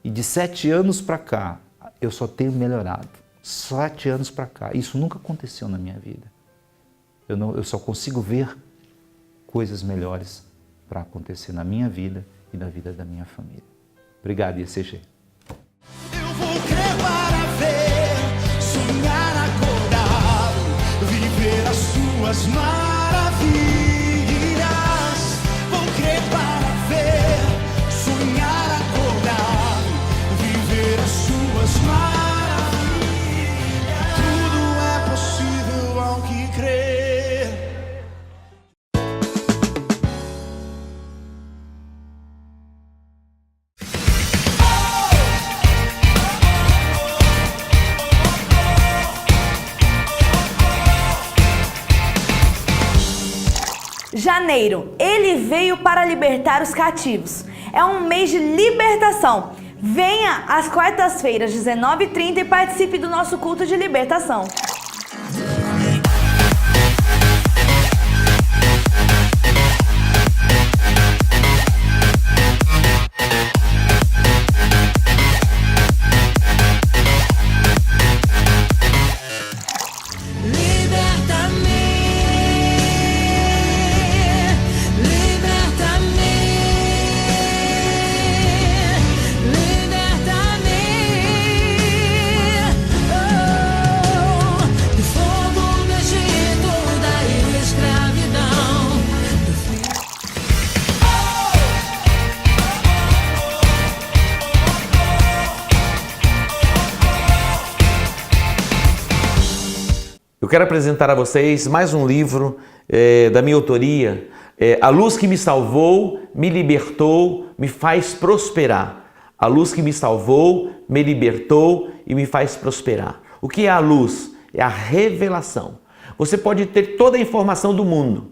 E de 7 anos para cá, eu só tenho melhorado. 7 anos para cá. Isso nunca aconteceu na minha vida. Eu só consigo ver coisas melhores para acontecer na minha vida e na vida da minha família. Obrigado, ISG. Eu vou crer para ver, sonhar, acordar, viver as suas maravilhas. Vou crer para ver, sonhar, acordar, viver as suas maravilhas. Tudo é possível ao que crer. Janeiro, ele veio para libertar os cativos. É um mês de libertação. Venha às quartas-feiras, 19h30 e participe do nosso culto de libertação. Eu quero apresentar a vocês mais um livro da minha autoria, A Luz que me salvou, me libertou, me faz prosperar. A luz que me salvou, me libertou e me faz prosperar. O que é a luz? É a revelação. Você pode ter toda a informação do mundo,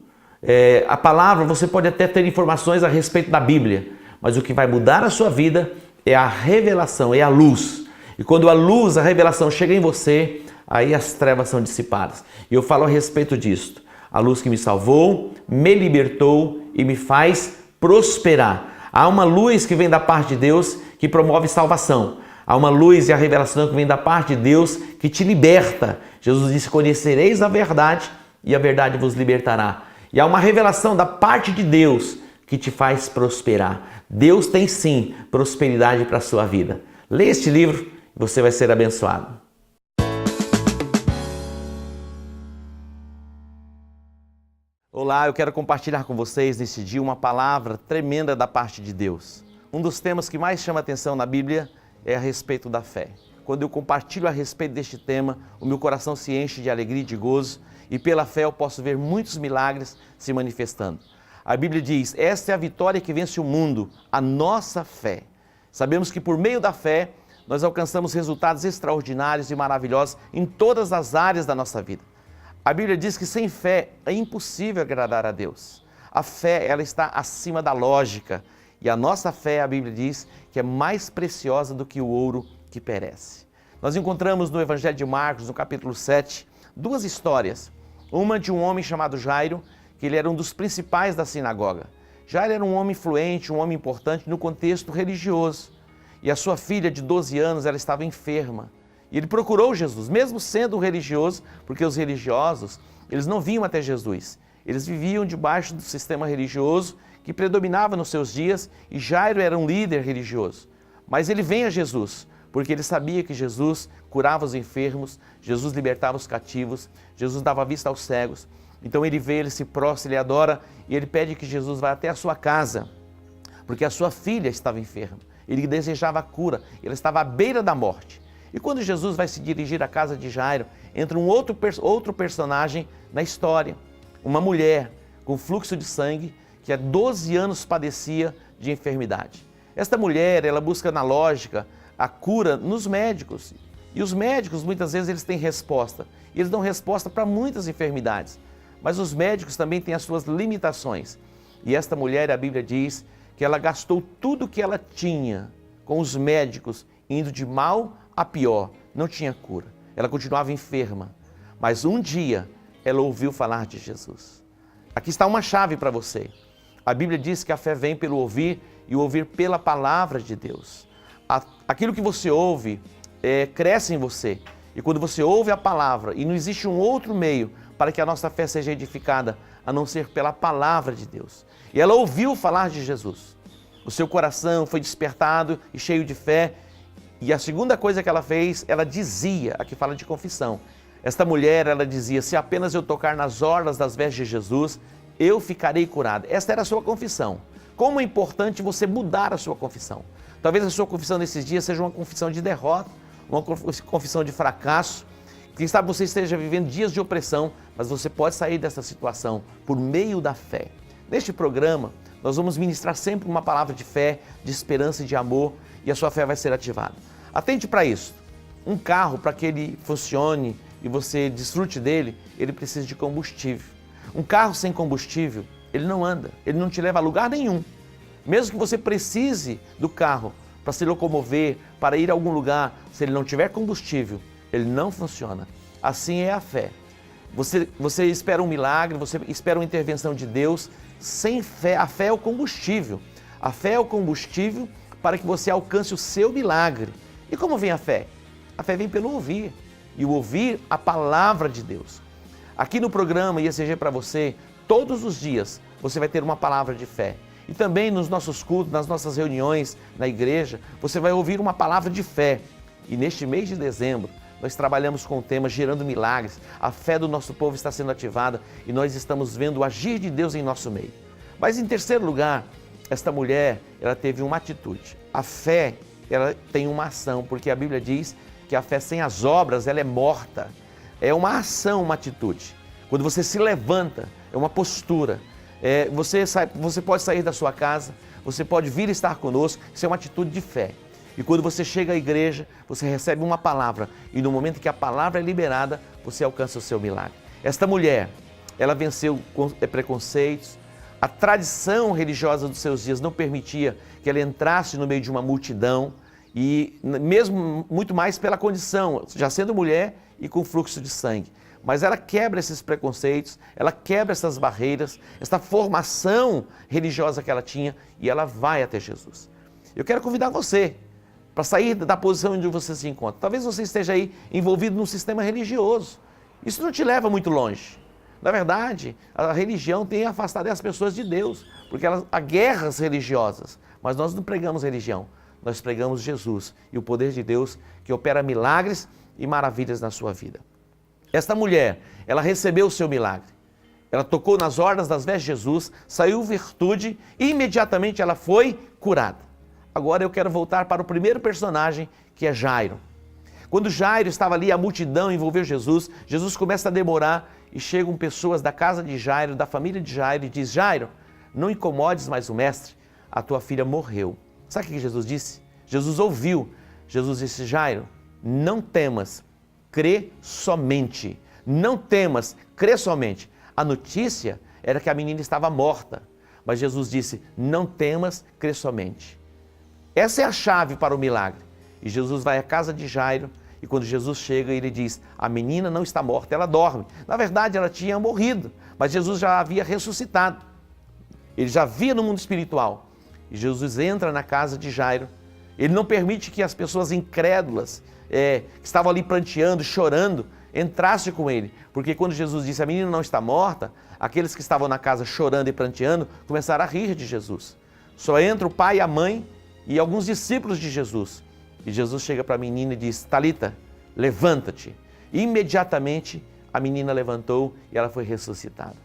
A palavra, você pode até ter informações a respeito da Bíblia, mas o que vai mudar a sua vida é a revelação, é a luz. E quando a luz, a revelação chega em você, aí as trevas são dissipadas. E eu falo a respeito disto. A luz que me salvou, me libertou e me faz prosperar. Há uma luz que vem da parte de Deus que promove salvação. Há uma luz e a revelação que vem da parte de Deus que te liberta. Jesus disse: conhecereis a verdade e a verdade vos libertará. E há uma revelação da parte de Deus que te faz prosperar. Deus tem sim prosperidade para a sua vida. Leia este livro e você vai ser abençoado. Olá, eu quero compartilhar com vocês neste dia uma palavra tremenda da parte de Deus. Um dos temas que mais chama atenção na Bíblia é a respeito da fé. Quando eu compartilho a respeito deste tema, o meu coração se enche de alegria e de gozo, e pela fé eu posso ver muitos milagres se manifestando. A Bíblia diz: esta é a vitória que vence o mundo, a nossa fé. Sabemos que por meio da fé nós alcançamos resultados extraordinários e maravilhosos em todas as áreas da nossa vida. A Bíblia diz que sem fé é impossível agradar a Deus. A fé, ela está acima da lógica, e a nossa fé, a Bíblia diz, que é mais preciosa do que o ouro que perece. Nós encontramos no Evangelho de Marcos, no capítulo 7, duas histórias. Uma de um homem chamado Jairo, que ele era um dos principais da sinagoga. Jairo era um homem influente, um homem importante no contexto religioso. E a sua filha de 12 anos, ela estava enferma. E ele procurou Jesus, mesmo sendo um religioso, porque os religiosos, eles não vinham até Jesus. Eles viviam debaixo do sistema religioso que predominava nos seus dias, e Jairo era um líder religioso. Mas ele vem a Jesus, porque ele sabia que Jesus curava os enfermos, Jesus libertava os cativos, Jesus dava vista aos cegos. Então ele vê, ele se prostra, ele adora, e ele pede que Jesus vá até a sua casa, porque a sua filha estava enferma. Ele desejava a cura, ele estava à beira da morte. E quando Jesus vai se dirigir à casa de Jairo, entra um outro personagem na história. Uma mulher com fluxo de sangue que há 12 anos padecia de enfermidade. Esta mulher, ela busca na lógica a cura nos médicos. E os médicos, muitas vezes, eles têm resposta. E eles dão resposta para muitas enfermidades. Mas os médicos também têm as suas limitações. E esta mulher, a Bíblia diz que ela gastou tudo que ela tinha com os médicos, indo de mal a pior. Não tinha cura. Ela continuava enferma. Mas um dia, ela ouviu falar de Jesus. Aqui está uma chave para você. A Bíblia diz que a fé vem pelo ouvir e o ouvir pela palavra de Deus. Aquilo que você ouve cresce em você. E quando você ouve a palavra, e não existe um outro meio para que a nossa fé seja edificada, a não ser pela palavra de Deus. E ela ouviu falar de Jesus. O seu coração foi despertado e cheio de fé. E a segunda coisa que ela fez, ela dizia, aqui fala de confissão. Esta mulher, ela dizia: se apenas eu tocar nas orlas das vestes de Jesus, eu ficarei curada. Esta era a sua confissão. Como é importante você mudar a sua confissão. Talvez a sua confissão nesses dias seja uma confissão de derrota, uma confissão de fracasso. Quem sabe você esteja vivendo dias de opressão, mas você pode sair dessa situação por meio da fé. Neste programa, nós vamos ministrar sempre uma palavra de fé, de esperança e de amor, e a sua fé vai ser ativada. Atente para isso. Um carro, para que ele funcione e você desfrute dele, ele precisa de combustível. Um carro sem combustível, ele não anda, ele não te leva a lugar nenhum. Mesmo que você precise do carro para se locomover, para ir a algum lugar, se ele não tiver combustível, ele não funciona. Assim é a fé. Você espera um milagre, você espera uma intervenção de Deus. Sem fé, a fé é o combustível. A fé é o combustível para que você alcance o seu milagre. E como vem a fé? A fé vem pelo ouvir. E o ouvir a palavra de Deus. Aqui no programa IECG para você, todos os dias, você vai ter uma palavra de fé. E também nos nossos cultos, nas nossas reuniões na igreja, você vai ouvir uma palavra de fé. E neste mês de dezembro, nós trabalhamos com o tema Gerando Milagres. A fé do nosso povo está sendo ativada e nós estamos vendo o agir de Deus em nosso meio. Mas em terceiro lugar, esta mulher, ela teve uma atitude. A fé, ela tem uma ação, porque a Bíblia diz que a fé sem as obras, ela é morta. É uma ação, uma atitude. Quando você se levanta, é uma postura. Você pode sair da sua casa, você pode vir estar conosco, isso é uma atitude de fé. E quando você chega à igreja, você recebe uma palavra. E no momento que a palavra é liberada, você alcança o seu milagre. Esta mulher, ela venceu preconceitos. A tradição religiosa dos seus dias não permitia que ela entrasse no meio de uma multidão e mesmo muito mais pela condição, já sendo mulher e com fluxo de sangue. Mas ela quebra esses preconceitos, ela quebra essas barreiras, essa formação religiosa que ela tinha e ela vai até Jesus. Eu quero convidar você para sair da posição onde você se encontra. Talvez você esteja aí envolvido num sistema religioso. Isso não te leva muito longe. Na verdade, a religião tem afastado as pessoas de Deus, porque há guerras religiosas. Mas nós não pregamos religião, nós pregamos Jesus e o poder de Deus que opera milagres e maravilhas na sua vida. Esta mulher, ela recebeu o seu milagre. Ela tocou nas orlas das vestes de Jesus, saiu virtude e imediatamente ela foi curada. Agora eu quero voltar para o primeiro personagem, que é Jairo. Quando Jairo estava ali, a multidão envolveu Jesus, Jesus começa a demorar e chegam pessoas da casa de Jairo, da família de Jairo, e diz: Jairo, não incomodes mais o mestre, a tua filha morreu. Sabe o que Jesus disse? Jesus ouviu. Jesus disse: Jairo, não temas, crê somente. Não temas, crê somente. A notícia era que a menina estava morta, mas Jesus disse: não temas, crê somente. Essa é a chave para o milagre. E Jesus vai à casa de Jairo, e quando Jesus chega, ele diz: a menina não está morta, ela dorme. Na verdade, ela tinha morrido, mas Jesus já a havia ressuscitado. Ele já via no mundo espiritual. E Jesus entra na casa de Jairo. Ele não permite que as pessoas incrédulas, que estavam ali pranteando, chorando, entrassem com ele. Porque quando Jesus disse: a menina não está morta, aqueles que estavam na casa chorando e pranteando, começaram a rir de Jesus. Só entra o pai e a mãe e alguns discípulos de Jesus. E Jesus chega para a menina e diz: Talita, levanta-te. Imediatamente a menina levantou e ela foi ressuscitada.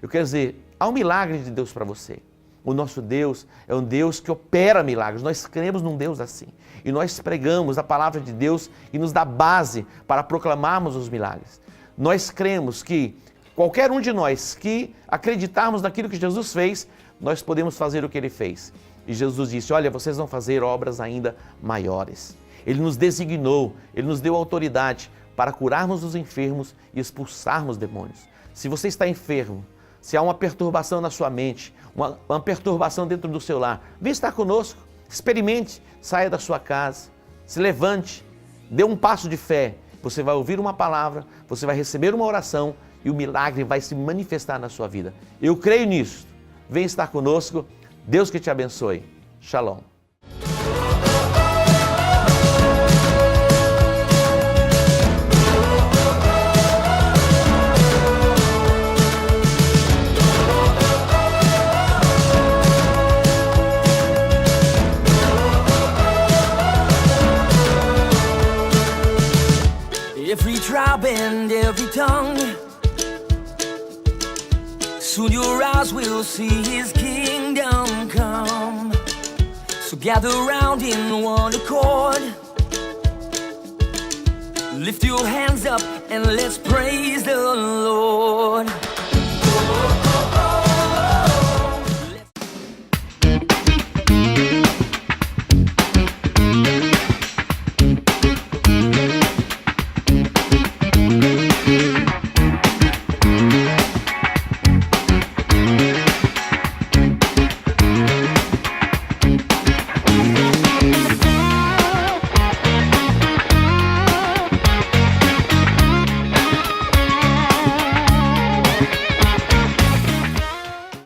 Eu quero dizer, há um milagre de Deus para você. O nosso Deus é um Deus que opera milagres. Nós cremos num Deus assim. E nós pregamos a palavra de Deus e nos dá base para proclamarmos os milagres. Nós cremos que qualquer um de nós que acreditarmos naquilo que Jesus fez, nós podemos fazer o que Ele fez. E Jesus disse: olha, vocês vão fazer obras ainda maiores. Ele nos designou, Ele nos deu autoridade para curarmos os enfermos e expulsarmos demônios. Se você está enfermo, se há uma perturbação na sua mente, uma perturbação dentro do seu lar, vem estar conosco, experimente, saia da sua casa, se levante, dê um passo de fé. Você vai ouvir uma palavra, você vai receber uma oração e o milagre vai se manifestar na sua vida. Eu creio nisso. Vem estar conosco. Deus que te abençoe. Shalom. Every tribe and every tongue, soon your eyes will see His kingdom come. So gather round in one accord, lift your hands up and let's praise the Lord.